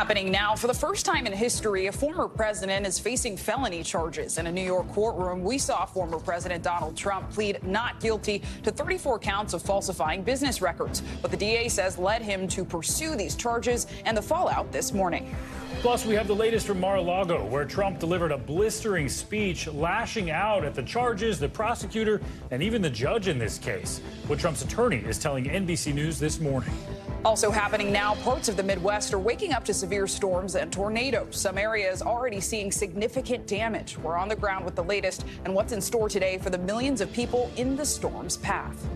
Happening now, for the first time in history, a former president is facing felony charges. In a New York courtroom, we saw former President Donald Trump plead not guilty to 34 counts of falsifying business records. But the DA says led him to pursue these charges and the fallout this morning. Plus, we have the latest from Mar-a-Lago, where Trump delivered a blistering speech lashing out at the charges, the prosecutor, and even the judge in this case. What Trump's attorney is telling NBC News this morning. Also happening now, parts of the Midwest are waking up to severe storms and tornadoes. Some areas already seeing significant damage. We're on the ground with the latest and what's in store today for the millions of people in the storm's path.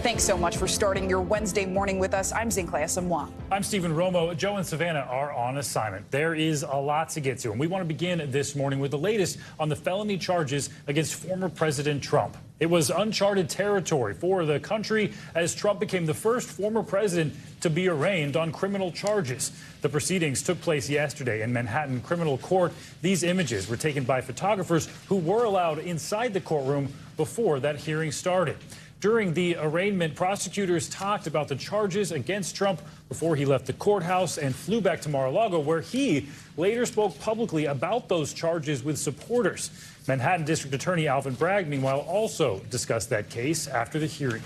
Thanks so much for starting your Wednesday morning with us. I'm Zinklea Samoa. I'm Stephen Romo. Joe and Savannah are on assignment. There is a lot to get to, and we want to begin this morning with the latest on the felony charges against former President Trump. It was uncharted territory for the country as Trump became the first former president to be arraigned on criminal charges. The proceedings took place yesterday in Manhattan Criminal Court. These images were taken by photographers who were allowed inside the courtroom before that hearing started. During the arraignment, prosecutors talked about the charges against Trump before he left the courthouse and flew back to Mar-a-Lago, where he later spoke publicly about those charges with supporters. Manhattan District Attorney Alvin Bragg, meanwhile, also discussed that case after the hearing.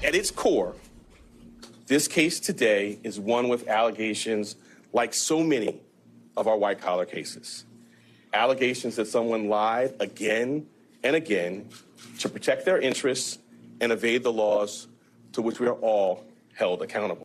At its core, this case today is one with allegations like so many of our white-collar cases. Allegations that someone lied again and again to protect their interests and evade the laws to which we are all held accountable.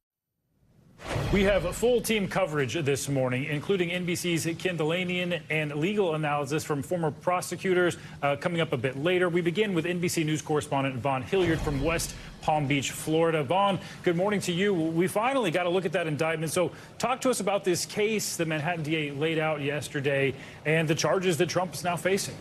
We have full team coverage this morning, including NBC's Ken Delanian and legal analysis from former prosecutors coming up a bit later. We begin with NBC News correspondent Vaughn Hilliard from West Palm Beach, Florida. Vaughn, good morning to you. We finally got a look at that indictment. So talk to us about this case the Manhattan DA laid out yesterday and the charges that Trump is now facing.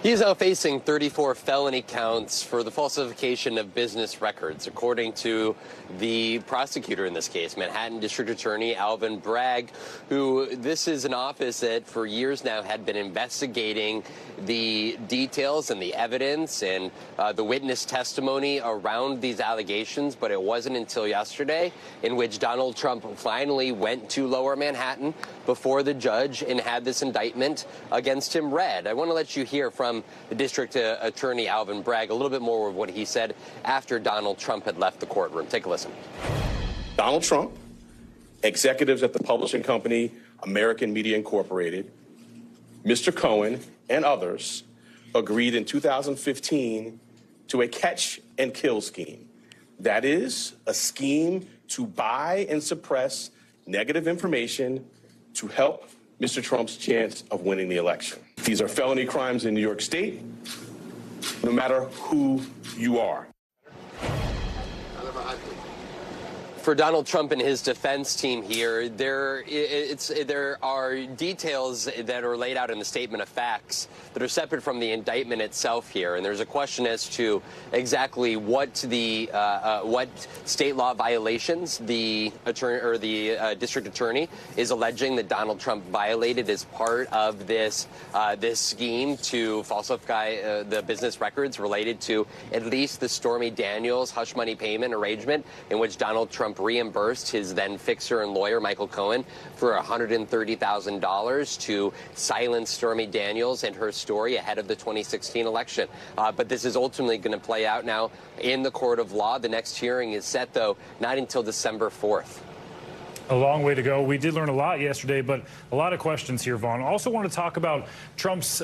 He is now facing 34 felony counts for the falsification of business records, according to the prosecutor in this case, Manhattan District Attorney Alvin Bragg, who this is an office that for years now had been investigating the details and the evidence and the witness testimony around these allegations. But it wasn't until yesterday in which Donald Trump finally went to Lower Manhattan before the judge and had this indictment against him read. I want to let you hear from the District Attorney Alvin Bragg a little bit more of what he said after Donald Trump had left the courtroom. Take a listen. Donald Trump, executives at the publishing company American Media Incorporated, Mr. Cohen, and others agreed in 2015 to a catch and kill scheme. That is, a scheme to buy and suppress negative information to help Mr. Trump's chance of winning the election. These are felony crimes in New York State, no matter who you are. For Donald Trump and his defense team here, there are details that are laid out in the statement of facts that are separate from the indictment itself here, and there's a question as to exactly what state law violations the attorney or the district attorney is alleging that Donald Trump violated as part of this scheme to falsify the business records related to at least the Stormy Daniels hush money payment arrangement in which Donald Trump reimbursed his then fixer and lawyer, Michael Cohen, for $130,000 to silence Stormy Daniels and her story ahead of the 2016 election. But this is ultimately going to play out now in the court of law. The next hearing is set, though, not until December 4th. A long way to go. We did learn a lot yesterday, but a lot of questions here, Vaughn. Also want to talk about Trump's,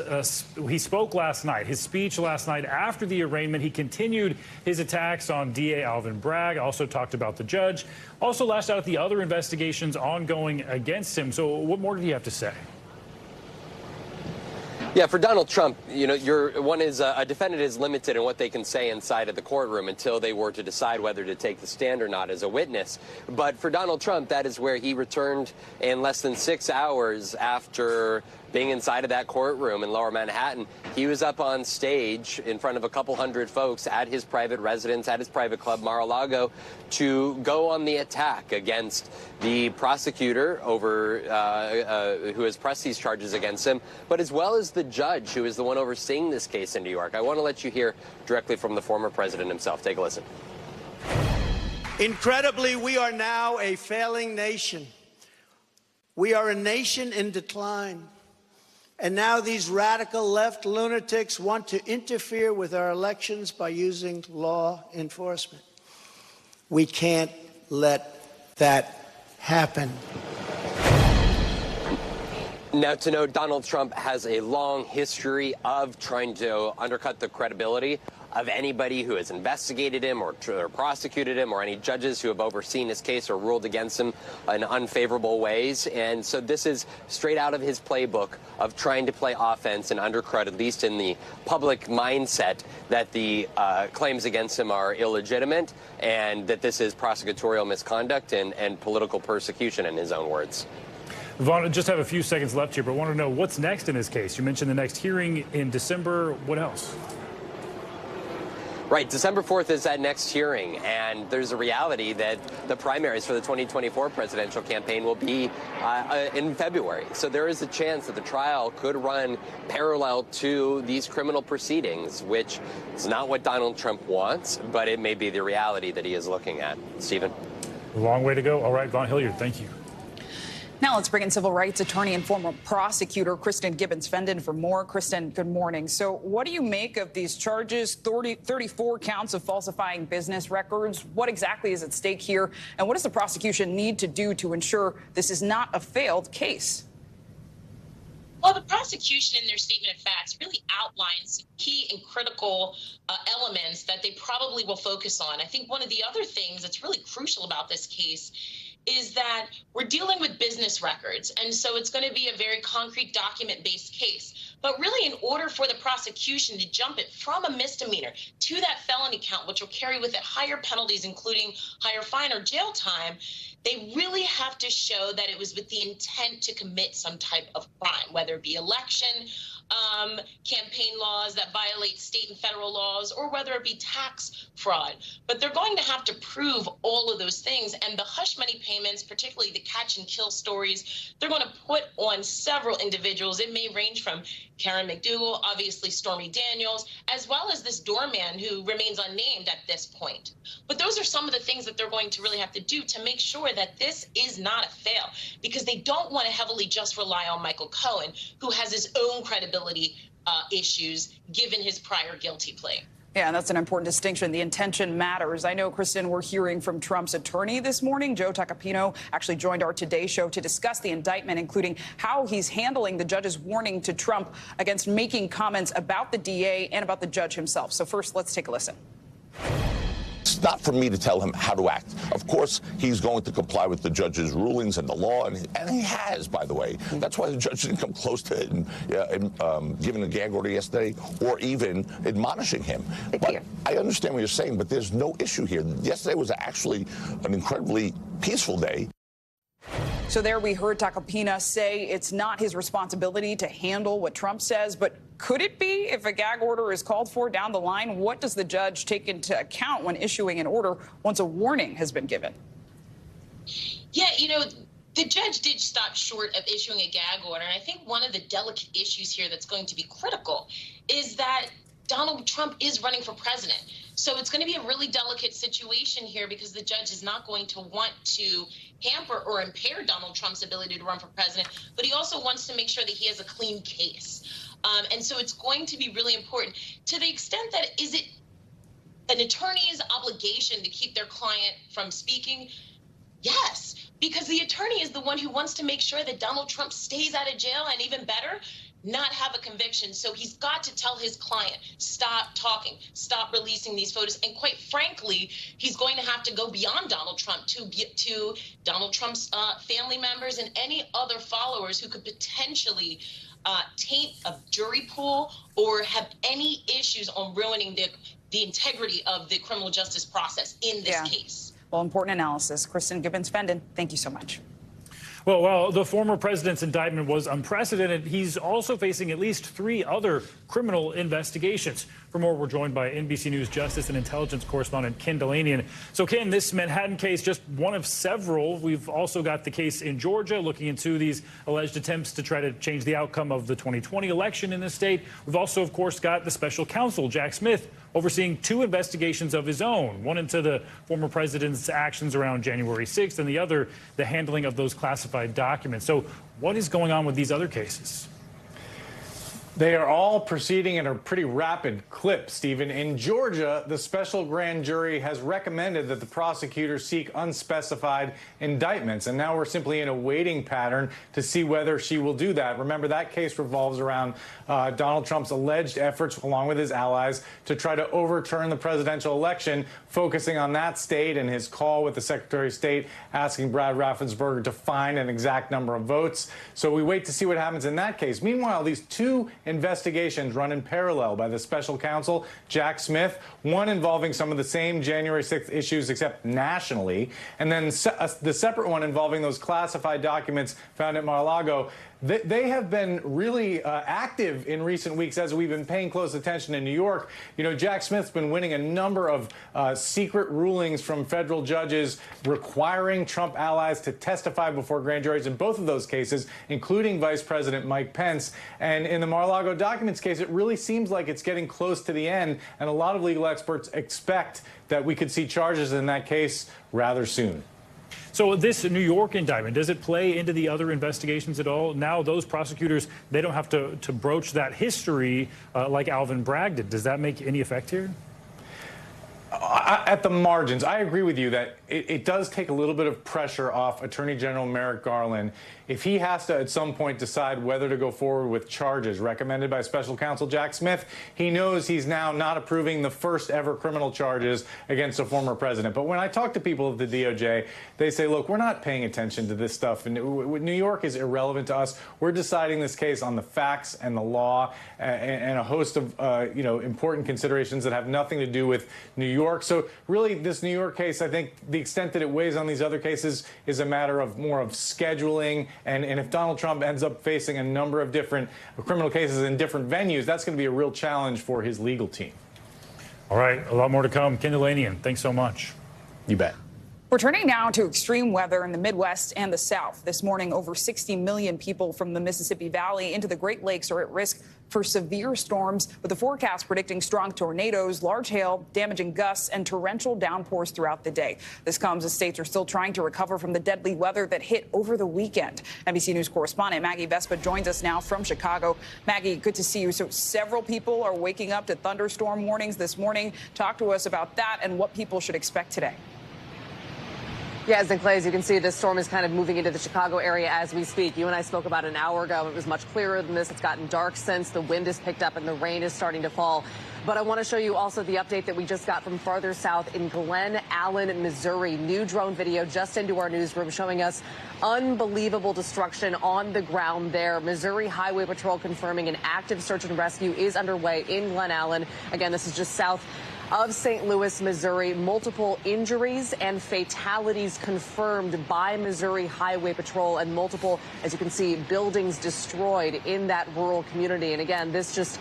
he spoke last night, his speech last night after the arraignment. He continued his attacks on DA Alvin Bragg, also talked about the judge, also lashed out at the other investigations ongoing against him. So what more did he have to say? Yeah, for Donald Trump, you know, a defendant is limited in what they can say inside of the courtroom until they were to decide whether to take the stand or not as a witness. But for Donald Trump, that is where he returned in less than 6 hours after being inside of that courtroom in Lower Manhattan. He was up on stage in front of a couple hundred folks at his private residence, at his private club, Mar-a-Lago, to go on the attack against the prosecutor over who has pressed these charges against him, but as well as the judge who is the one overseeing this case in New York. I want to let you hear directly from the former president himself. Take a listen. Incredibly, we are now a failing nation. We are a nation in decline. And now these radical left lunatics want to interfere with our elections by using law enforcement. We can't let that happen. Now, to note, Donald Trump has a long history of trying to undercut the credibility of anybody who has investigated him or prosecuted him, or any judges who have overseen his case or ruled against him in unfavorable ways. And so this is straight out of his playbook of trying to play offense and undercut, at least in the public mindset, that the claims against him are illegitimate and that this is prosecutorial misconduct and political persecution, in his own words. Vaughn, I just have a few seconds left here, but I want to know what's next in his case. You mentioned the next hearing in December. What else? Right, December 4th is that next hearing, and there's a reality that the primaries for the 2024 presidential campaign will be in February. So there is a chance that the trial could run parallel to these criminal proceedings, which is not what Donald Trump wants, but it may be the reality that he is looking at. Stephen? A long way to go. All right, Vaughn Hilliard, thank you. Now let's bring in civil rights attorney and former prosecutor Kristen Gibbons-Fendon for more. Kristen, good morning. So what do you make of these charges, 34 counts of falsifying business records? What exactly is at stake here? And what does the prosecution need to do to ensure this is not a failed case? Well, the prosecution in their statement of facts really outlines some key and critical elements that they probably will focus on. I think one of the other things that's really crucial about this case is that we're dealing with business records, and so it's going to be a very concrete document-based case. But really, in order for the prosecution to jump it from a misdemeanor to that felony count, which will carry with it higher penalties, including higher fine or jail time, they really have to show that it was with the intent to commit some type of crime, whether it be election campaign laws that violate state and federal laws, or whether it be tax fraud. But they're going to have to prove all of those things. And the hush money payments, particularly the catch and kill stories, they're going to put on several individuals. It may range from Karen McDougal, obviously Stormy Daniels, as well as this doorman who remains unnamed at this point. But those are some of the things that they're going to really have to do to make sure that this is not a fail, because they don't want to heavily just rely on Michael Cohen, who has his own credibility issues given his prior guilty plea. Yeah, and that's an important distinction. The intention matters. I know, Kristen, we're hearing from Trump's attorney this morning. Joe Tacopino actually joined our Today Show to discuss the indictment, including how he's handling the judge's warning to Trump against making comments about the DA and about the judge himself. So first, let's take a listen. It's not for me to tell him how to act. Of course, he's going to comply with the judge's rulings and the law, and he has, by the way. That's why the judge didn't come close to giving a gag order yesterday or even admonishing him. But I understand what you're saying, but there's no issue here. Yesterday was actually an incredibly peaceful day. So there we heard Tacopina say it's not his responsibility to handle what Trump says, but could it be if a gag order is called for down the line? What does the judge take into account when issuing an order once a warning has been given? Yeah, you know, the judge did stop short of issuing a gag order. And I think one of the delicate issues here that's going to be critical is that Donald Trump is running for president. So it's going to be a really delicate situation here, because the judge is not going to want to hamper or impair Donald Trump's ability to run for president, but he also wants to make sure that he has a clean case. And so it's going to be really important to the extent that is it an attorney's obligation to keep their client from speaking? Yes, because the attorney is the one who wants to make sure that Donald Trump stays out of jail, and even better, not have a conviction. So he's got to tell his client, stop talking, stop releasing these photos. And quite frankly, he's going to have to go beyond Donald Trump to Donald Trump's family members and any other followers who could potentially taint a jury pool or have any issues on ruining the integrity of the criminal justice process in this case. Well, important analysis. Kristen Gibbons-Fendon, thank you so much. Well, while the former president's indictment was unprecedented, he's also facing at least 3 other criminal investigations. For more, we're joined by NBC News Justice and Intelligence correspondent Ken Dateline. So, Ken, this Manhattan case, just one of several. We've also got the case in Georgia looking into these alleged attempts to try to change the outcome of the 2020 election in the state. We've also, of course, got the special counsel, Jack Smith, overseeing 2 investigations of his own, one into the former president's actions around January 6th and the other, the handling of those classified documents. So what is going on with these other cases? They are all proceeding at a pretty rapid clip, Stephen. In Georgia, the special grand jury has recommended that the prosecutors seek unspecified indictments, and now we're simply in a waiting pattern to see whether she will do that. Remember, that case revolves around Donald Trump's alleged efforts, along with his allies, to try to overturn the presidential election, focusing on that state and his call with the Secretary of State asking Brad Raffensperger to find an exact number of votes. So we wait to see what happens in that case. Meanwhile, these 2 investigations run in parallel by the special counsel, Jack Smith, one involving some of the same January 6th issues except nationally, and then the separate one involving those classified documents found at Mar-a-Lago. They have been really active in recent weeks as we've been paying close attention in New York. You know, Jack Smith's been winning a number of secret rulings from federal judges requiring Trump allies to testify before grand juries in both of those cases, including Vice President Mike Pence. And in the Mar-a-Lago documents case, it really seems like it's getting close to the end, and a lot of legal experts expect that we could see charges in that case rather soon. So this New York indictment, does it play into the other investigations at all? Now those prosecutors, they don't have to broach that history like Alvin Bragg did. Does that make any effect here? At the margins, I agree with you that it does take a little bit of pressure off Attorney General Merrick Garland if he has to at some point decide whether to go forward with charges recommended by special counsel Jack Smith. He knows he's now not approving the first ever criminal charges against a former president. But when I talk to people at the DOJ, they say, look, we're not paying attention to this stuff. And New York is irrelevant to us. We're deciding this case on the facts and the law and a host of important considerations that have nothing to do with New York. So really, this New York case, I think the extent that it weighs on these other cases is a matter of more of scheduling. And if Donald Trump ends up facing a number of different criminal cases in different venues, that's going to be a real challenge for his legal team. All right, a lot more to come. Ken Dateline, thanks so much. You bet. We're turning now to extreme weather in the Midwest and the South. This morning, over 60 million people from the Mississippi Valley into the Great Lakes are at risk for severe storms, with the forecast predicting strong tornadoes, large hail, damaging gusts, and torrential downpours throughout the day. This comes as states are still trying to recover from the deadly weather that hit over the weekend. NBC News correspondent Maggie Vespa joins us now from Chicago. Maggie, good to see you. So several people are waking up to thunderstorm warnings this morning. Talk to us about that and what people should expect today. Yes, and Clay, as you can see, this storm is kind of moving into the Chicago area as we speak. You and I spoke about an hour ago. It was much clearer than this. It's gotten dark since. The wind has picked up and the rain is starting to fall. But I want to show you also the update that we just got from farther south in Glen Allen, Missouri. New drone video just into our newsroom showing us unbelievable destruction on the ground there. Missouri Highway Patrol confirming an active search and rescue is underway in Glen Allen. Again, this is just south of St. Louis, Missouri. Multiple injuries and fatalities confirmed by Missouri Highway Patrol, and multiple, as you can see, buildings destroyed in that rural community. And again, this just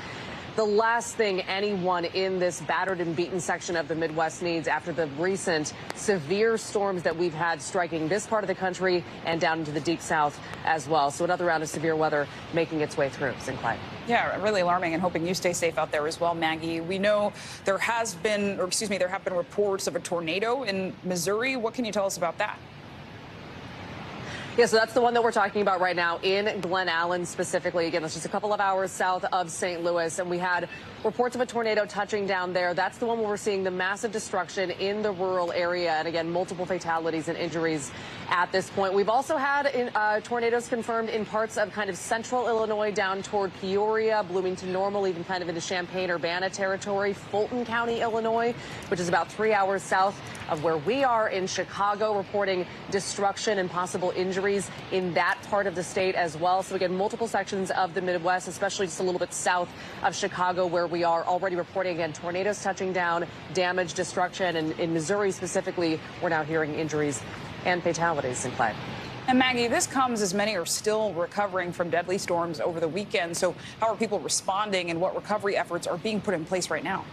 the last thing anyone in this battered and beaten section of the Midwest needs after the recent severe storms that we've had striking this part of the country and down into the deep south as well. So another round of severe weather making its way through. Sinclair. Yeah, really alarming, and hoping you stay safe out there as well, Maggie. We know there have been reports of a tornado in Missouri. What can you tell us about that? Yeah, so that's the one that we're talking about right now in Glen Allen specifically. Again, that's just a couple of hours south of St. Louis, and we had reports of a tornado touching down there. That's the one where we're seeing the massive destruction in the rural area, and again, multiple fatalities and injuries at this point. We've also had tornadoes confirmed in parts of kind of central Illinois down toward Peoria, Bloomington, Normal, even kind of into Champaign-Urbana territory, Fulton County, Illinois, which is about 3 hours south of where we are in Chicago, reporting destruction and possible injuries in that part of the state as well. So again, multiple sections of the Midwest, especially just a little bit south of Chicago, where we are already reporting, again, tornadoes touching down, damage, destruction, and in Missouri specifically, we're now hearing injuries and fatalities. Sinclair. And Maggie, this comes as many are still recovering from deadly storms over the weekend. So how are people responding and what recovery efforts are being put in place right now?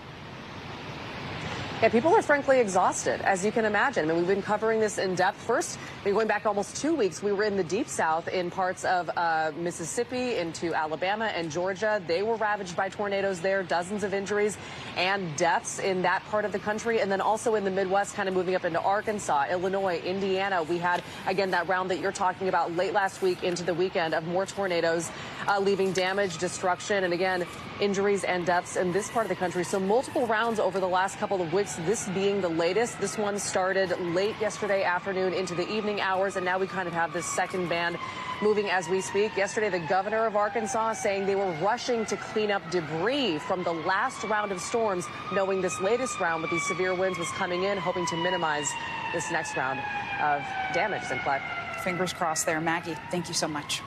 Yeah, people are frankly exhausted, as you can imagine. I mean, we've been covering this in depth. First, going back almost 2 weeks, we were in the deep south in parts of Mississippi into Alabama and Georgia. They were ravaged by tornadoes there, dozens of injuries and deaths in that part of the country. And then also in the Midwest, kind of moving up into Arkansas, Illinois, Indiana. We had, again, that round that you're talking about late last week into the weekend of more tornadoes, leaving damage, destruction, and again, injuries and deaths in this part of the country. So multiple rounds over the last couple of weeks, this being the latest. This one started late yesterday afternoon into the evening hours, and now we kind of have this second band moving as we speak. Yesterday, the governor of Arkansas saying they were rushing to clean up debris from the last round of storms, knowing this latest round with these severe winds was coming in, hoping to minimize this next round of damage and flood. Fingers crossed there, Maggie. Thank you so much.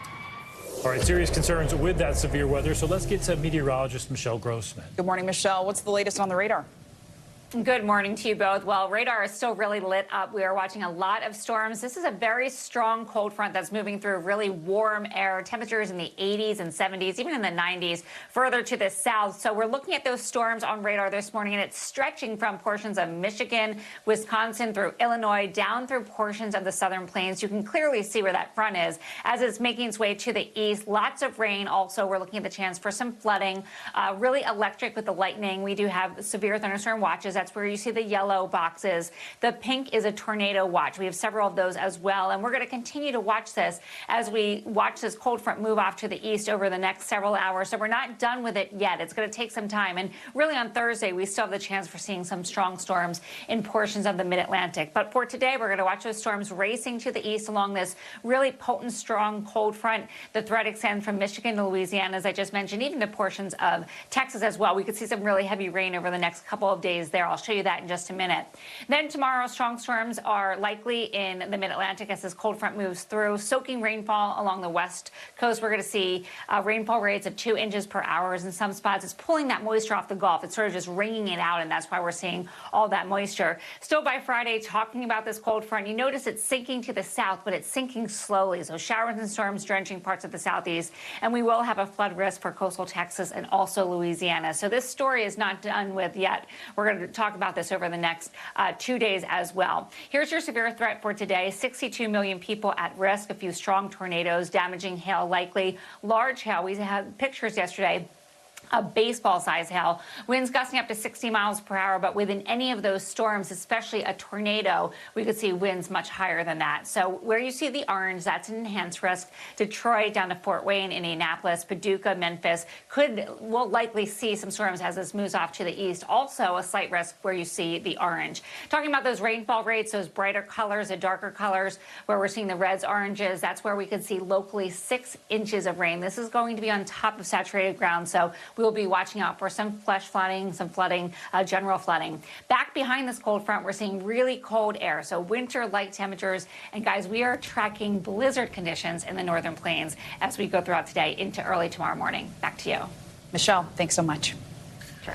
All right, serious concerns with that severe weather. So let's get to meteorologist Michelle Grossman. Good morning, Michelle. What's the latest on the radar? Good morning to you both. Well, radar is still really lit up. We are watching a lot of storms. This is a very strong cold front that's moving through really warm air, temperatures in the 80s and 70s, even in the 90s, further to the south. So we're looking at those storms on radar this morning, and it's stretching from portions of Michigan, Wisconsin, through Illinois, down through portions of the southern plains. You can clearly see where that front is as it's making its way to the east. Lots of rain. Also, we're looking at the chance for some flooding, really electric with the lightning. We do have severe thunderstorm watches. That's where you see the yellow boxes. The pink is a tornado watch. We have several of those as well. And we're going to continue to watch this as we watch this cold front move off to the east over the next several hours. So we're not done with it yet. It's going to take some time. And really on Thursday, we still have the chance for seeing some strong storms in portions of the mid-Atlantic. But for today, we're going to watch those storms racing to the east along this really potent, strong cold front. The threat extends from Michigan to Louisiana, as I just mentioned, even to portions of Texas as well. We could see some really heavy rain over the next couple of days there. I'll show you that in just a minute. Then tomorrow, strong storms are likely in the mid-Atlantic as this cold front moves through, soaking rainfall along the west coast. We're going to see rainfall rates of 2 inches per hour. In some spots, it's pulling that moisture off the Gulf. It's sort of just wringing it out, and that's why we're seeing all that moisture. Still by Friday, talking about this cold front, you notice it's sinking to the south, but it's sinking slowly. So showers and storms drenching parts of the southeast, and we will have a flood risk for coastal Texas and also Louisiana. So this story is not done with yet. We're going to talk about this over the next 2 days as well. Here's your severe threat for today. 62 million people at risk. A few strong tornadoes, damaging hail likely. Large hail. We had pictures yesterday a baseball-sized hail, winds gusting up to 60 miles per hour. But within any of those storms, especially a tornado, we could see winds much higher than that. So where you see the orange, that's an enhanced risk. Detroit down to Fort Wayne, Indianapolis, Paducah, Memphis will likely see some storms as this moves off to the east. Also a slight risk where you see the orange. Talking about those rainfall rates, those brighter colors, the darker colors, where we're seeing the reds, oranges, that's where we could see locally 6 inches of rain. This is going to be on top of saturated ground, so we will be watching out for some flash flooding, some flooding, general flooding. Back behind this cold front, we're seeing really cold air, so winter light temperatures. And guys, we are tracking blizzard conditions in the northern plains as we go throughout today into early tomorrow morning. Back to you. Michelle, thanks so much.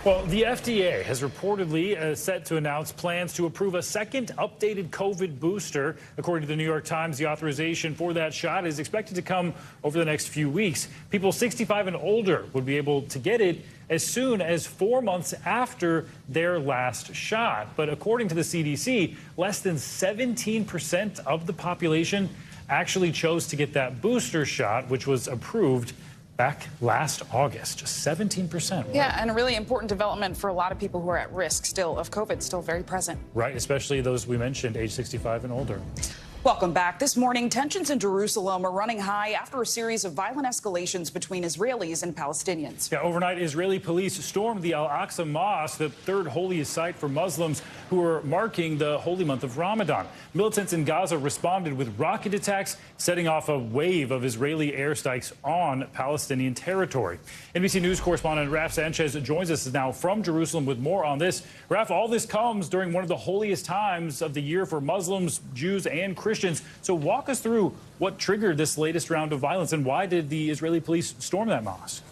Well, the FDA has reportedly set to announce plans to approve a second updated COVID booster. According to the New York Times, the authorization for that shot is expected to come over the next few weeks. People 65 and older would be able to get it as soon as 4 months after their last shot. But according to the CDC, less than 17% of the population actually chose to get that booster shot, which was approved back last August, just 17%. Yeah, and a really important development for a lot of people who are at risk still of COVID, still very present. Right, especially those we mentioned, age 65 and older. Welcome back. This morning, tensions in Jerusalem are running high after a series of violent escalations between Israelis and Palestinians. Yeah, overnight, Israeli police stormed the Al-Aqsa Mosque, the third holiest site for Muslims who are marking the holy month of Ramadan. Militants in Gaza responded with rocket attacks, setting off a wave of Israeli airstrikes on Palestinian territory. NBC News correspondent Raf Sanchez joins us now from Jerusalem with more on this. Raf, all this comes during one of the holiest times of the year for Muslims, Jews, and Christians. So walk us through what triggered this latest round of violence and why did the Israeli police storm that mosque?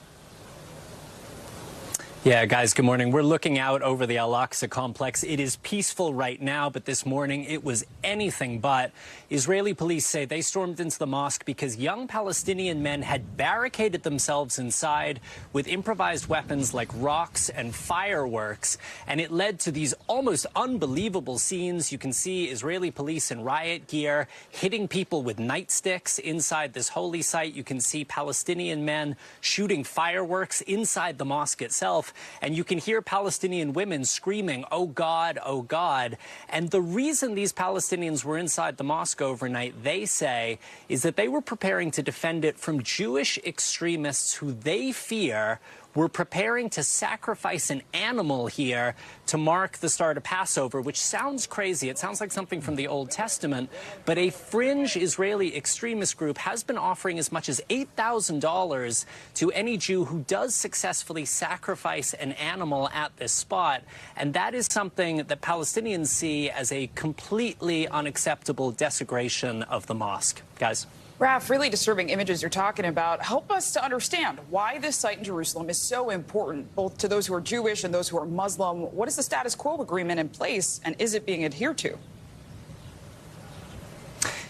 Yeah, guys, good morning. We're looking out over the Al-Aqsa complex. It is peaceful right now, but this morning it was anything but. Israeli police say they stormed into the mosque because young Palestinian men had barricaded themselves inside with improvised weapons like rocks and fireworks, and it led to these almost unbelievable scenes. You can see Israeli police in riot gear hitting people with nightsticks inside this holy site. You can see Palestinian men shooting fireworks inside the mosque itself. And you can hear Palestinian women screaming, "Oh God, oh God." And the reason these Palestinians were inside the mosque overnight, they say, is that they were preparing to defend it from Jewish extremists who they fear were preparing to sacrifice an animal here to mark the start of Passover, which sounds crazy. It sounds like something from the Old Testament. But a fringe Israeli extremist group has been offering as much as $8,000 to any Jew who does successfully sacrifice an animal at this spot. And that is something that Palestinians see as a completely unacceptable desecration of the mosque. Guys. Raf, really disturbing images you're talking about. Help us to understand why this site in Jerusalem is so important, both to those who are Jewish and those who are Muslim. What is the status quo agreement in place, and is it being adhered to?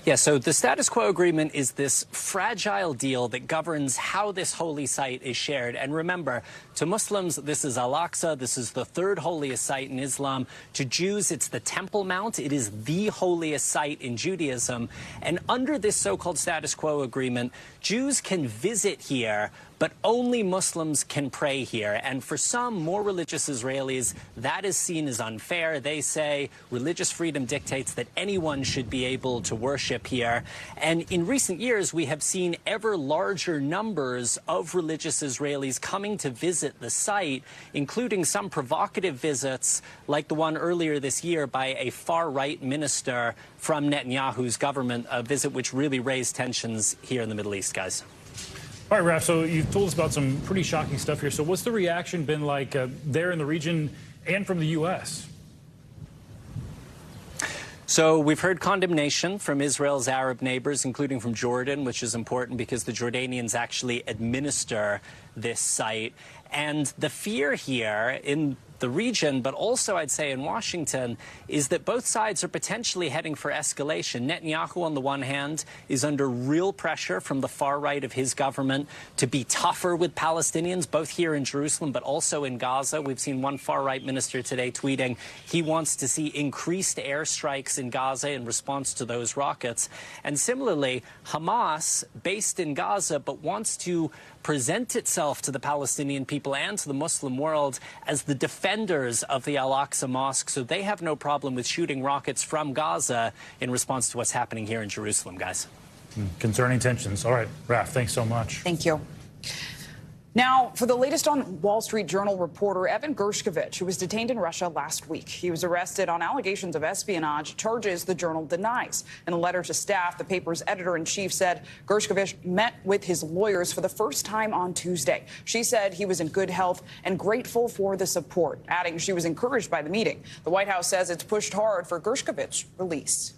Yeah, so the status quo agreement is this fragile deal that governs how this holy site is shared. And remember, to Muslims, this is Al-Aqsa. This is the third holiest site in Islam. To Jews, it's the Temple Mount. It is the holiest site in Judaism. And under this so-called status quo agreement, Jews can visit here, but only Muslims can pray here. And for some more religious Israelis, that is seen as unfair. They say religious freedom dictates that anyone should be able to worship here. And in recent years, we have seen ever larger numbers of religious Israelis coming to visit the site, including some provocative visits like the one earlier this year by a far-right minister from Netanyahu's government, a visit which really raised tensions here in the Middle East, guys. All right, Raf, so you've told us about some pretty shocking stuff here. So what's the reaction been like there in the region and from the U.S.? So we've heard condemnation from Israel's Arab neighbors, including from Jordan, which is important because the Jordanians actually administer this site. And the fear here in the region, but also I'd say in Washington, is that both sides are potentially heading for escalation. Netanyahu, on the one hand, is under real pressure from the far right of his government to be tougher with Palestinians, both here in Jerusalem, but also in Gaza. We've seen one far right minister today tweeting he wants to see increased airstrikes in Gaza in response to those rockets. And similarly, Hamas, based in Gaza, but wants to present itself to the Palestinian people and to the Muslim world as the defenders of the Al-Aqsa Mosque, so they have no problem with shooting rockets from Gaza in response to what's happening here in Jerusalem, guys. Concerning tensions. All right, Raf, thanks so much. Thank you. Now, for the latest on Wall Street Journal reporter Evan Gershkovich, who was detained in Russia last week. He was arrested on allegations of espionage, charges the Journal denies. In a letter to staff, the paper's editor-in-chief said Gershkovich met with his lawyers for the first time on Tuesday. She said he was in good health and grateful for the support, adding she was encouraged by the meeting. The White House says it's pushed hard for Gershkovich's release.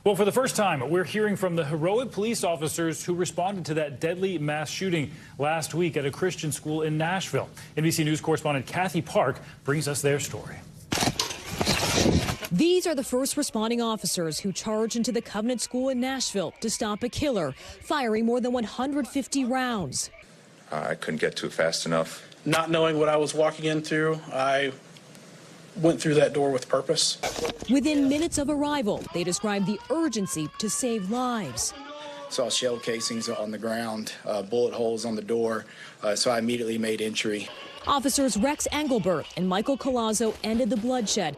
Well, for the first time, we're hearing from the heroic police officers who responded to that deadly mass shooting last week at a Christian school in Nashville. NBC News correspondent Kathy Park brings us their story. These are the first responding officers who charged into the Covenant School in Nashville to stop a killer, firing more than 150 rounds. I couldn't get to it fast enough. Not knowing what I was walking into, I went through that door with purpose. Within minutes of arrival, they described the urgency to save lives. Saw shell casings on the ground, bullet holes on the door, so I immediately made entry. Officers Rex Engelbert and Michael Colazzo ended the bloodshed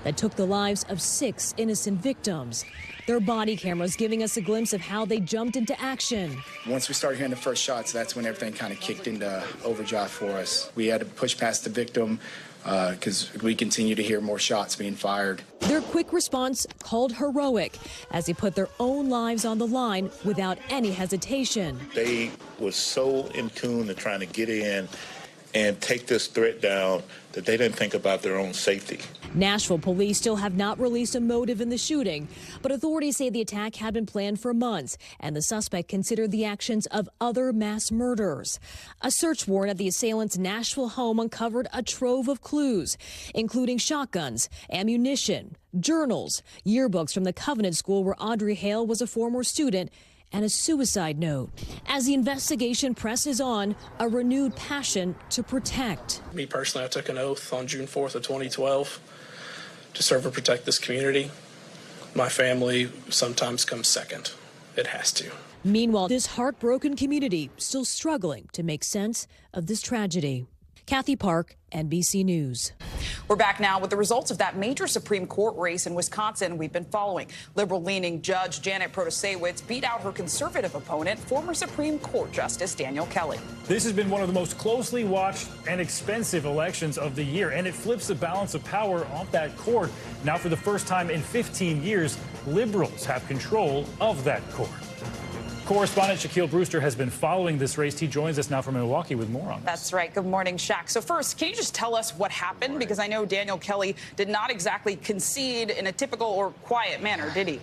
that took the lives of 6 innocent victims. Their body cameras giving us a glimpse of how they jumped into action. Once we started hearing the first shots, that's when everything kind of kicked into overdrive for us. We had to push past the victim because we continue to hear more shots being fired. Their quick response called heroic as they put their own lives on the line without any hesitation. They were so in tune to trying to get in and take this threat down, that they didn't think about their own safety. Nashville police still have not released a motive in the shooting, but authorities say the attack had been planned for months, and the suspect considered the actions of other mass murders. A search warrant at the assailant's Nashville home uncovered a trove of clues, including shotguns, ammunition, journals, yearbooks from the Covenant School where Audrey Hale was a former student, and a suicide note. As the investigation presses on, a renewed passion to protect. Me personally, I took an oath on June 4th of 2012 to serve and protect this community. My family sometimes comes second. It has to. Meanwhile, this heartbroken community still struggling to make sense of this tragedy. Kathy Park, NBC News. We're back now with the results of that major Supreme Court race in Wisconsin we've been following. Liberal-leaning Judge Janet Protasiewicz beat out her conservative opponent, former Supreme Court Justice Daniel Kelly. This has been one of the most closely watched and expensive elections of the year, and it flips the balance of power on that court. Now, for the first time in 15 years, liberals have control of that court. Correspondent Shaquille Brewster has been following this race. He joins us now from Milwaukee with more on this. That's right. Good morning, Shaq. So first, can you just tell us what happened? Because I know Daniel Kelly did not exactly concede in a typical or quiet manner, did he?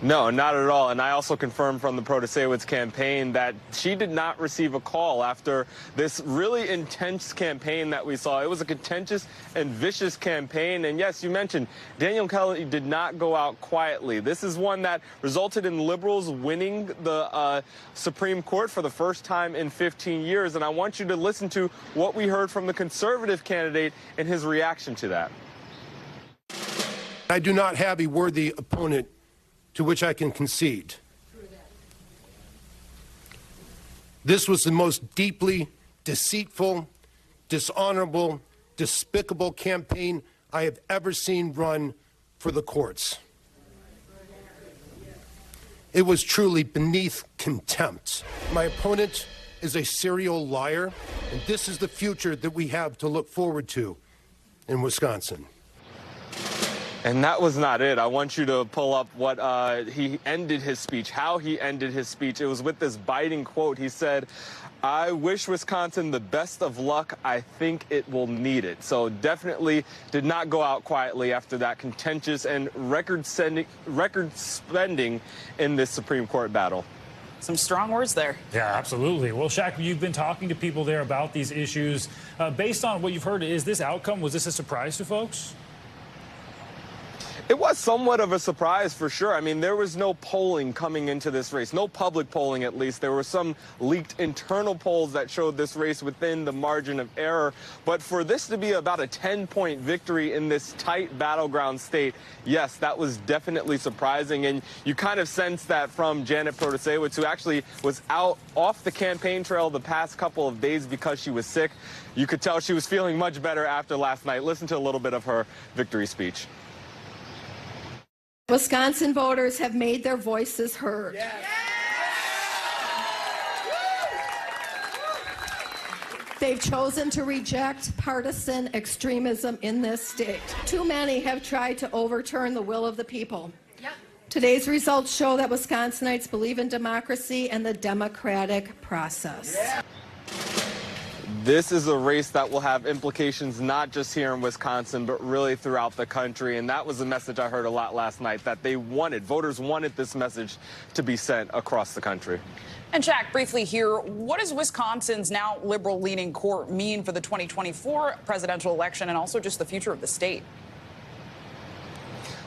No, not at all. And I also confirmed from the Protasiewicz campaign that she did not receive a call after this really intense campaign that we saw. It was a contentious and vicious campaign. And yes, you mentioned Daniel Kelly did not go out quietly. This is one that resulted in liberals winning the Supreme Court for the first time in 15 years. And I want you to listen to what we heard from the conservative candidate and his reaction to that. I do not have a worthy opponent to which I can concede. This was the most deeply deceitful, dishonorable, despicable campaign I have ever seen run for the courts. It was truly beneath contempt. My opponent is a serial liar, and this is the future that we have to look forward to in Wisconsin. And that was not it. I want you to pull up what he ended his speech, how he ended his speech. It was with this biting quote. He said, "I wish Wisconsin the best of luck. I think it will need it." So definitely did not go out quietly after that contentious and record spending in this Supreme Court battle. Some strong words there. Yeah, absolutely. Well, Shaq, you've been talking to people there about these issues. Based on what you've heard, is this outcome, was this a surprise to folks? It was somewhat of a surprise for sure. I mean, there was no polling coming into this race, no public polling at least. There were some leaked internal polls that showed this race within the margin of error. But for this to be about a 10-point victory in this tight battleground state, yes, that was definitely surprising. And you kind of sense that from Janet Protasiewicz, who actually was out off the campaign trail the past couple of days because she was sick. You could tell she was feeling much better after last night. Listen to a little bit of her victory speech. Wisconsin voters have made their voices heard. Yes. They've chosen to reject partisan extremism in this state. Too many have tried to overturn the will of the people. Yep. Today's results show that Wisconsinites believe in democracy and the democratic process. Yeah. This is a race that will have implications not just here in Wisconsin, but really throughout the country. And that was a message I heard a lot last night, that voters wanted this message to be sent across the country. And Jack, briefly here, what does Wisconsin's now liberal-leaning court mean for the 2024 presidential election and also just the future of the state?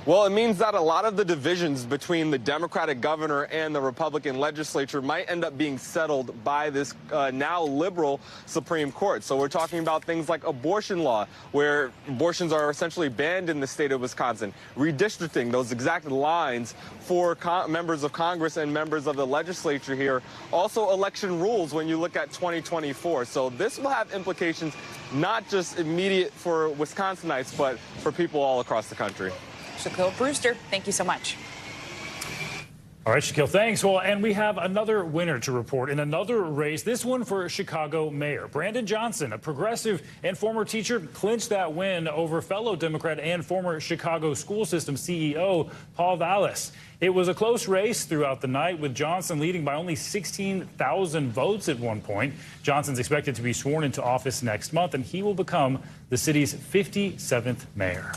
Well, it means that a lot of the divisions between the Democratic governor and the Republican legislature might end up being settled by this now liberal Supreme Court. So we're talking about things like abortion law, where abortions are essentially banned in the state of Wisconsin, redistricting, those exact lines for members of Congress and members of the legislature here. Also election rules when you look at 2024. So this will have implications not just immediate for Wisconsinites, but for people all across the country. Shaquille Brewster, thank you so much. All right, Shaquille, thanks. Well, and we have another winner to report in another race, this one for Chicago mayor. Brandon Johnson, a progressive and former teacher, clinched that win over fellow Democrat and former Chicago school system CEO Paul Vallis. It was a close race throughout the night, with Johnson leading by only 16,000 votes at one point. Johnson's expected to be sworn into office next month, and he will become the city's 57th mayor.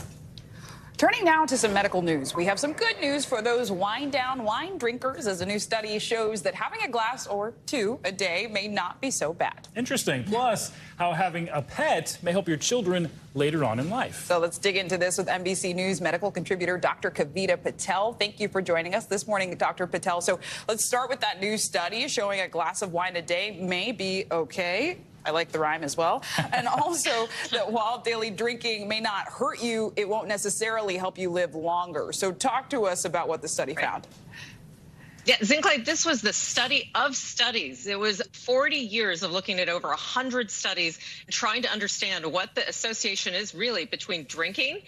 Turning now to some medical news. We have some good news for those wind-down wine drinkers, as a new study shows that having a glass or two a day may not be so bad. Interesting. Plus, how having a pet may help your children later on in life. So let's dig into this with NBC News medical contributor Dr. Kavita Patel. Thank you for joining us this morning, Dr. Patel. So let's start with that new study showing a glass of wine a day may be okay. I like the rhyme as well. And also that while daily drinking may not hurt you, it won't necessarily help you live longer. So talk to us about what the study found. Yeah, Zinkley, this was the study of studies. It was 40 years of looking at over 100 studies and trying to understand what the association is really between drinking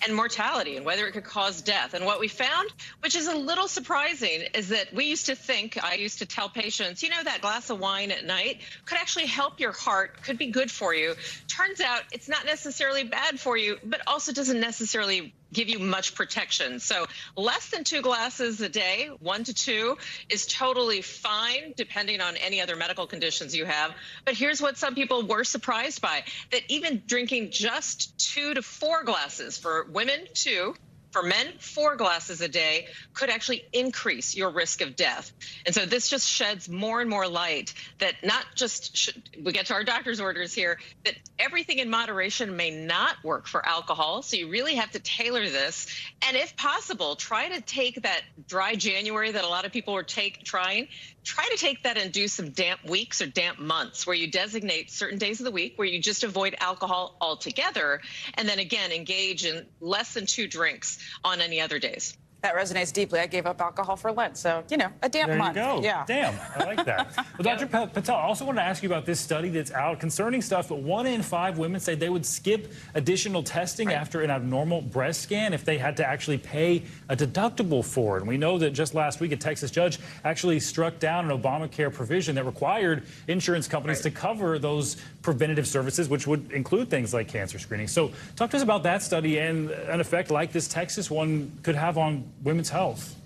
and mortality and whether it could cause death. And what we found, which is a little surprising, is that we used to think, I used to tell patients, you know, that glass of wine at night could actually help your heart, could be good for you. Turns out it's not necessarily bad for you, but also doesn't necessarily give you much protection. So less than 2 glasses a day, 1 to 2, is totally fine, depending on any other medical conditions you have. But here's what some people were surprised by, that even drinking just 2 to 4 glasses, for women 2, for men 4 glasses a day, could actually increase your risk of death. And so this just sheds more and more light that not just we get to our doctor's orders here, that everything in moderation may not work for alcohol. So you really have to tailor this. And if possible, try to take that dry January that a lot of people were trying to take that and do some damp weeks or damp months, where you designate certain days of the week where you just avoid alcohol altogether. And then again, engage in less than 2 drinks on any other days. That resonates deeply. I gave up alcohol for Lent, so, you know, a damp month. There you go. Yeah. Damn, I like that. Well, Dr. Patel, I also want to ask you about this study that's out concerning stuff, but 1 in 5 women say they would skip additional testing after an abnormal breast scan if they had to actually pay a deductible for it. And we know that just last week, a Texas judge actually struck down an Obamacare provision that required insurance companies to cover those preventative services, which would include things like cancer screening. So talk to us about that study and an effect like this Texas one could have on women's health.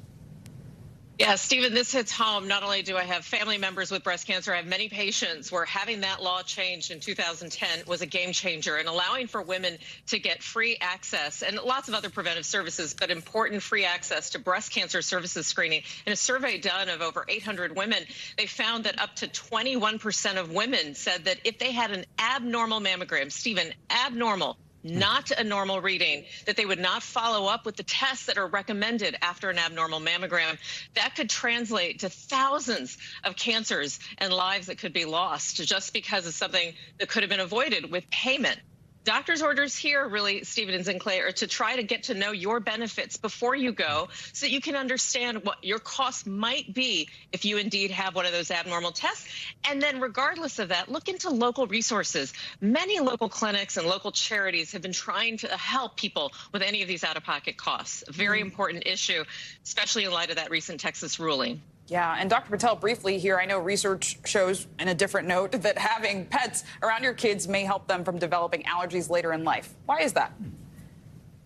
Yeah, Stephen, this hits home. Not only do I have family members with breast cancer, I have many patients where having that law changed in 2010 was a game changer, and allowing for women to get free access and lots of other preventive services, but important free access to breast cancer services screening. In a survey done of over 800 women, they found that up to 21% of women said that if they had an abnormal mammogram, Stephen, abnormal, not a normal reading, that they would not follow up with the tests that are recommended after an abnormal mammogram. That could translate to thousands of cancers and lives that could be lost just because of something that could have been avoided with payment. Doctor's orders here, really, Stephen and Sinclair, are to try to get to know your benefits before you go so that you can understand what your costs might be if you indeed have one of those abnormal tests. And then regardless of that, look into local resources. Many local clinics and local charities have been trying to help people with any of these out-of-pocket costs. A very important issue, especially in light of that recent Texas ruling. Yeah, and Dr. Patel, briefly here, I know research shows, in a different note, that having pets around your kids may help them from developing allergies later in life. Why is that?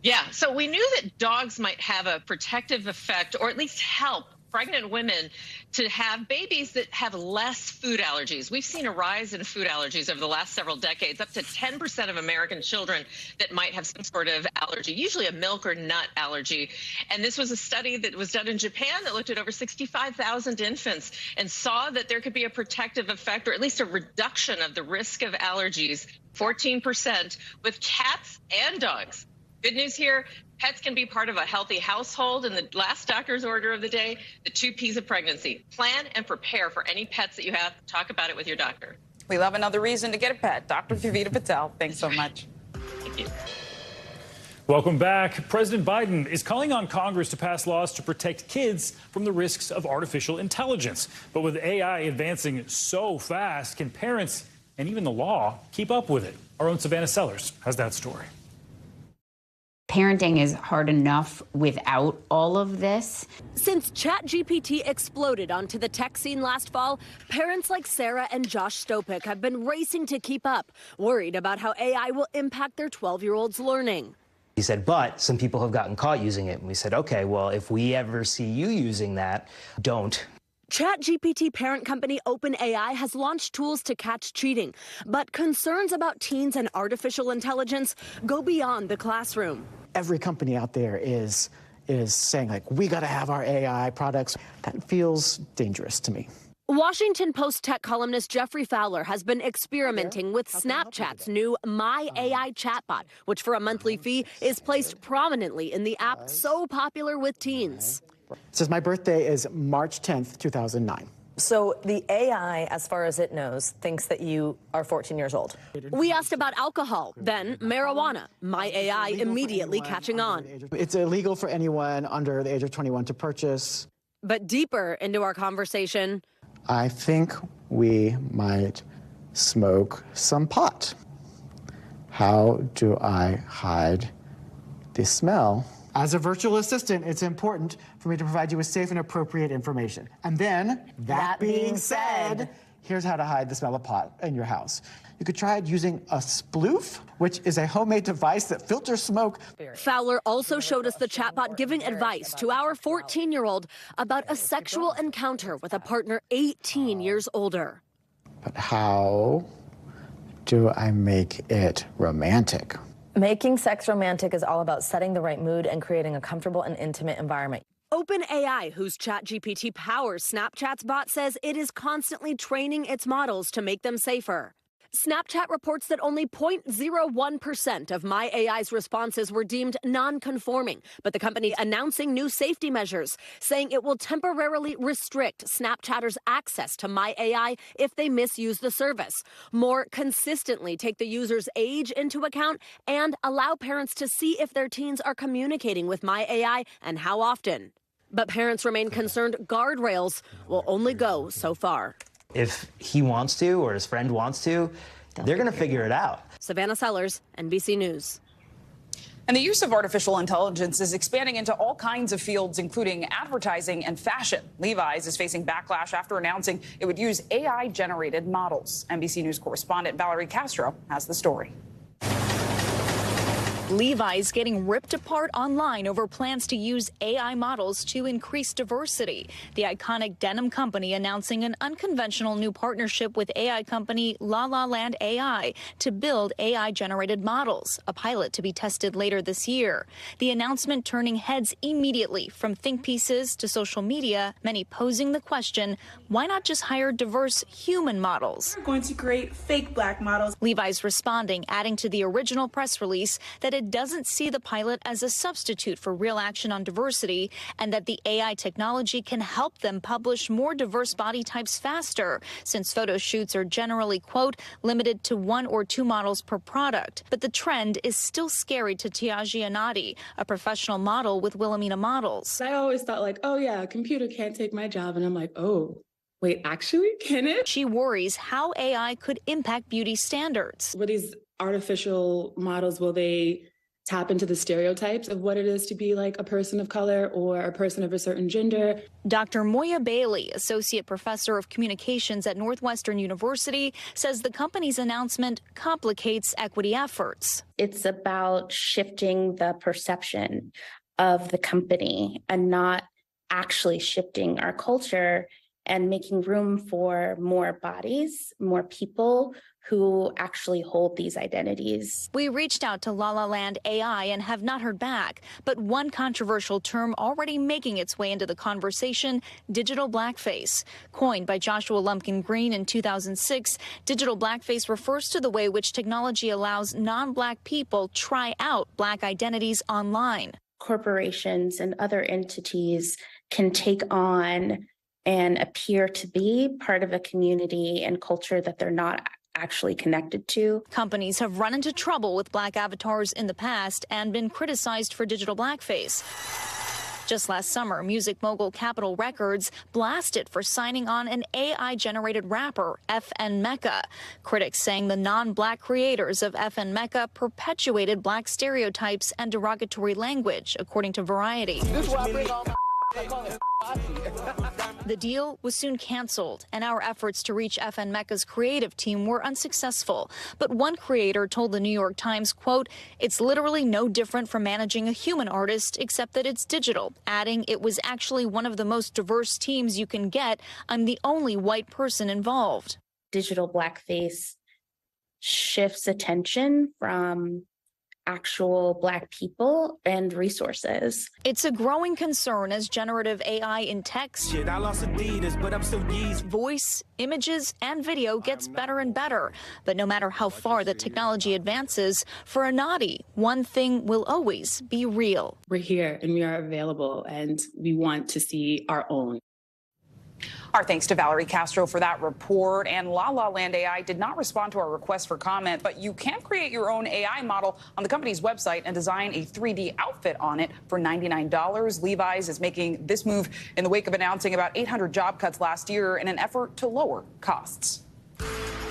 Yeah, so we knew that dogs might have a protective effect, or at least help pregnant women to have babies that have less food allergies. We've seen a rise in food allergies over the last several decades, up to 10% of American children that might have some sort of allergy, usually a milk or nut allergy. And this was a study that was done in Japan that looked at over 65,000 infants and saw that there could be a protective effect, or at least a reduction of the risk of allergies, 14%, with cats and dogs. Good news here, pets can be part of a healthy household. And the last doctor's order of the day, the 2 P's of pregnancy. Plan and prepare for any pets that you have. Talk about it with your doctor. We love another reason to get a pet. Dr. Kavita Patel, thanks so much. Thank you. Welcome back. President Biden is calling on Congress to pass laws to protect kids from the risks of artificial intelligence. But with AI advancing so fast, can parents and even the law keep up with it? Our own Savannah Sellers has that story. Parenting is hard enough without all of this. Since ChatGPT exploded onto the tech scene last fall, parents like Sarah and Josh Stopik have been racing to keep up, worried about how AI will impact their 12-year-old's learning. He said, but some people have gotten caught using it. And we said, okay, well, if we ever see you using that, don't. ChatGPT parent company OpenAI has launched tools to catch cheating, but concerns about teens and artificial intelligence go beyond the classroom. Every company out there is saying, like, we got to have our AI products. That feels dangerous to me. Washington Post tech columnist Jeffrey Fowler has been experimenting with Snapchat's new My AI chatbot, which for a monthly fee is placed prominently in the app so popular with teens. It says my birthday is March 10th, 2009. So the AI, as far as it knows, thinks that you are 14 years old. We asked about alcohol, then marijuana. My AI immediately catching on. It's illegal for anyone under the age of 21 to purchase. But deeper into our conversation, I think we might smoke some pot. How do I hide the smell? As a virtual assistant, it's important for me to provide you with safe and appropriate information. And then, that being said, here's how to hide the smell of pot in your house. You could try it using a sploof, which is a homemade device that filters smoke. Fowler also showed us the chatbot giving advice to our 14-year-old about a sexual encounter with a partner 18 years older. But how do I make it romantic? Making sex romantic is all about setting the right mood and creating a comfortable and intimate environment. OpenAI, whose ChatGPT powers Snapchat's bot, says it is constantly training its models to make them safer. Snapchat reports that only 0.01% of My AI's responses were deemed non-conforming, but the company announcing new safety measures, saying it will temporarily restrict Snapchatters' access to My AI if they misuse the service, more consistently take the user's age into account, and allow parents to see if their teens are communicating with My AI and how often. But parents remain concerned guardrails will only go so far. If he wants to or his friend wants to, they're going to figure it out. Savannah Sellers, NBC News. And the use of artificial intelligence is expanding into all kinds of fields, including advertising and fashion. Levi's is facing backlash after announcing it would use AI-generated models. NBC News correspondent Valerie Castro has the story. Levi's getting ripped apart online over plans to use AI models to increase diversity. The iconic denim company announcing an unconventional new partnership with AI company La La Land AI to build AI-generated models, a pilot to be tested later this year. The announcement turning heads immediately from think pieces to social media, many posing the question, why not just hire diverse human models? We're going to create fake black models. Levi's responding, adding to the original press release that it doesn't see the pilot as a substitute for real action on diversity and that the AI technology can help them publish more diverse body types faster, since photo shoots are generally, quote, limited to 1 or 2 models per product. But the trend is still scary to Tiaji Anati, a professional model with Wilhelmina Models. I always thought like, oh yeah, a computer can't take my job. And I'm like, oh, wait, actually, can it? She worries how AI could impact beauty standards. Will these artificial models, will they tap into the stereotypes of what it is to be like a person of color or a person of a certain gender? Dr. Moya Bailey, Associate Professor of Communications at Northwestern University, says the company's announcement complicates equity efforts. It's about shifting the perception of the company and not actually shifting our culture and making room for more bodies, more people who actually hold these identities. We reached out to La La Land AI and have not heard back. But one controversial term already making its way into the conversation, digital blackface. Coined by Joshua Lumpkin Green in 2006, digital blackface refers to the way which technology allows non-black people try out black identities online. Corporations and other entities can take on and appear to be part of a community and culture that they're not actually connected to. Companies have run into trouble with black avatars in the past and been criticized for digital blackface. Just last summer, music mogul Capitol Records blasted for signing on an AI-generated rapper, FN Mecca. Critics saying the non-black creators of FN Mecca perpetuated black stereotypes and derogatory language, according to Variety. The deal was soon canceled, and our efforts to reach FN Mecca's creative team were unsuccessful. But one creator told the New York Times, quote, "It's literally no different from managing a human artist, except that it's digital," adding, "It was actually one of the most diverse teams you can get. I'm the only white person involved." Digital blackface shifts attention from actual Black people and resources. It's a growing concern as generative AI in text, voice, images, and video gets better and better. But no matter how far the technology advances, for Anadi, one thing will always be real. We're here and we are available, and we want to see our own. Our thanks to Valerie Castro for that report. And La La Land AI did not respond to our request for comment, but you can create your own AI model on the company's website and design a 3D outfit on it for $99. Levi's is making this move in the wake of announcing about 800 job cuts last year in an effort to lower costs.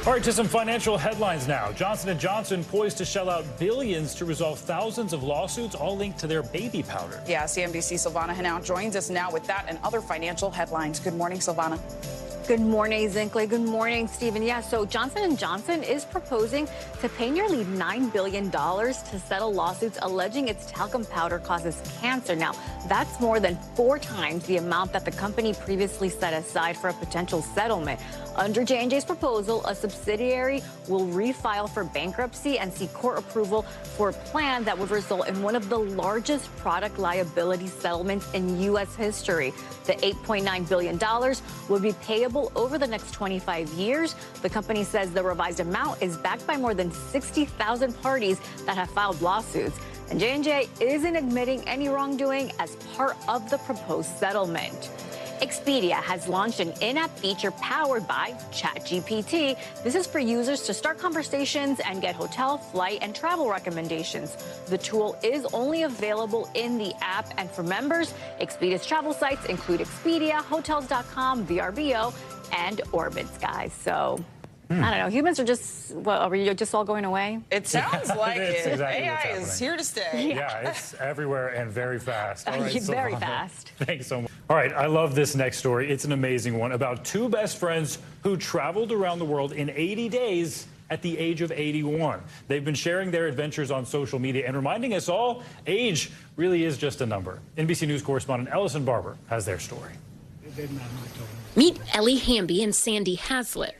All right, to some financial headlines now. Johnson & Johnson poised to shell out billions to resolve thousands of lawsuits, all linked to their baby powder. Yeah, CNBC's Silvana Henao joins us now with that and other financial headlines. Good morning, Silvana. Good morning, Zinkley. Good morning, Stephen. Yeah, so Johnson & Johnson is proposing to pay nearly $9 billion to settle lawsuits alleging its talcum powder causes cancer. Now, that's more than 4 times the amount that the company previously set aside for a potential settlement. Under J&J's proposal, a subsidiary will refile for bankruptcy and seek court approval for a plan that would result in one of the largest product liability settlements in U.S. history. The $8.9 billion would be payable over the next 25 years. The company says the revised amount is backed by more than 60,000 parties that have filed lawsuits. And J&J isn't admitting any wrongdoing as part of the proposed settlement. Expedia has launched an in-app feature powered by ChatGPT. This is for users to start conversations and get hotel, flight, and travel recommendations. The tool is only available in the app, and for members, Expedia's travel sites include Expedia, Hotels.com, VRBO, and Orbitz, guys. So I don't know. Humans are just, well, are we just all going away? It sounds like it. Exactly AI is here to stay. Yeah, it's everywhere and very fast. All right, very Silvana, fast. Thanks so much. All right, I love this next story. It's an amazing one about 2 best friends who traveled around the world in 80 days at the age of 81. They've been sharing their adventures on social media and reminding us all age really is just a number. NBC News correspondent Ellison Barber has their story. Meet Ellie Hamby and Sandy Hazlitt.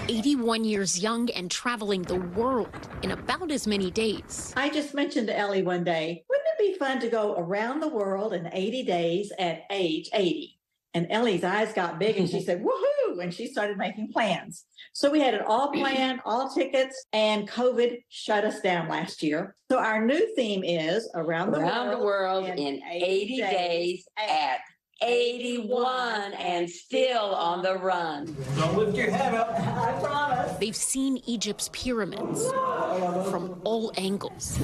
81 years young and traveling the world in about as many days. I just mentioned to Ellie one day, wouldn't it be fun to go around the world in 80 days at age 80? And Ellie's eyes got big and she said, woohoo! And she started making plans. So we had it all planned, all tickets, and COVID shut us down last year. So our new theme is around the world in 80 days at 81 and still on the run. Don't lift your head up, I promise. They've seen Egypt's pyramids from all angles.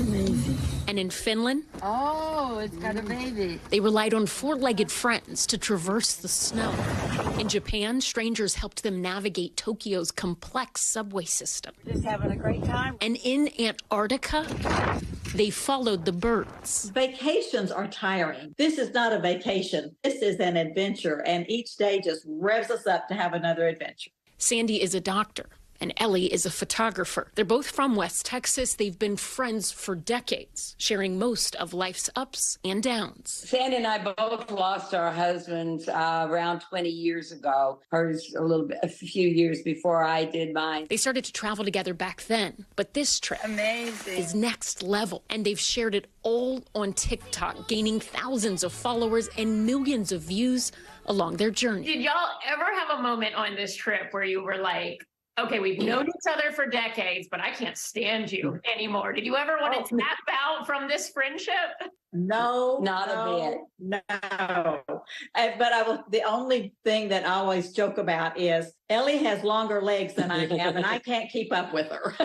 And in Finland, Oh, it's got a baby. they relied on 4-legged friends to traverse the snow. In Japan, strangers helped them navigate Tokyo's complex subway system. Just having a great time. And in Antarctica, they followed the birds. Vacations are tiring. This is not a vacation. This is an adventure, and each day just revs us up to have another adventure. Sandy is a doctor, and Ellie is a photographer. They're both from West Texas. They've been friends for decades, sharing most of life's ups and downs. Sandy and I both lost our husbands around 20 years ago. Hers a few years before I did mine. They started to travel together back then, but this trip is next level, and they've shared it all on TikTok, gaining thousands of followers and millions of views along their journey. Did y'all ever have a moment on this trip where you were like, okay, we've known each other for decades, but I can't stand you anymore? Did you ever want to tap out from this friendship? No, Not a bit. No. But the only thing that I always joke about is Ellie has longer legs than I have, and I can't keep up with her.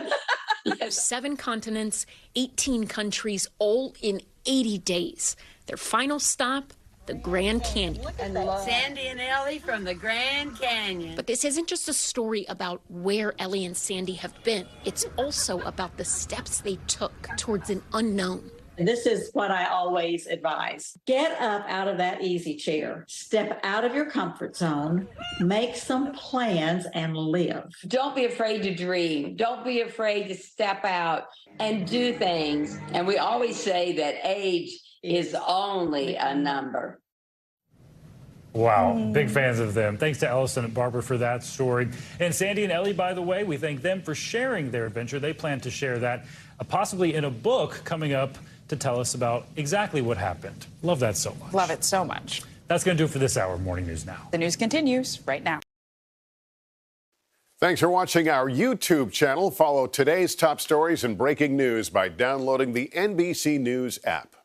7 continents, 18 countries, all in 80 days. Their final stop, the Grand Canyon. Sandy and Ellie from the Grand Canyon. But this isn't just a story about where Ellie and Sandy have been. It's also about the steps they took towards an unknown. And this is what I always advise. Get up out of that easy chair, step out of your comfort zone, make some plans, and live. Don't be afraid to dream. Don't be afraid to step out and do things. And we always say that age is only a number. Wow, big fans of them. Thanks to Ellison and Barbara for that story. And Sandy and Ellie, by the way, we thank them for sharing their adventure. They plan to share that possibly in a book coming up to tell us about exactly what happened. Love that so much. Love it so much. That's going to do it for this hour of Morning News Now. The news continues right now. Thanks for watching our YouTube channel. Follow today's top stories and breaking news by downloading the NBC News app.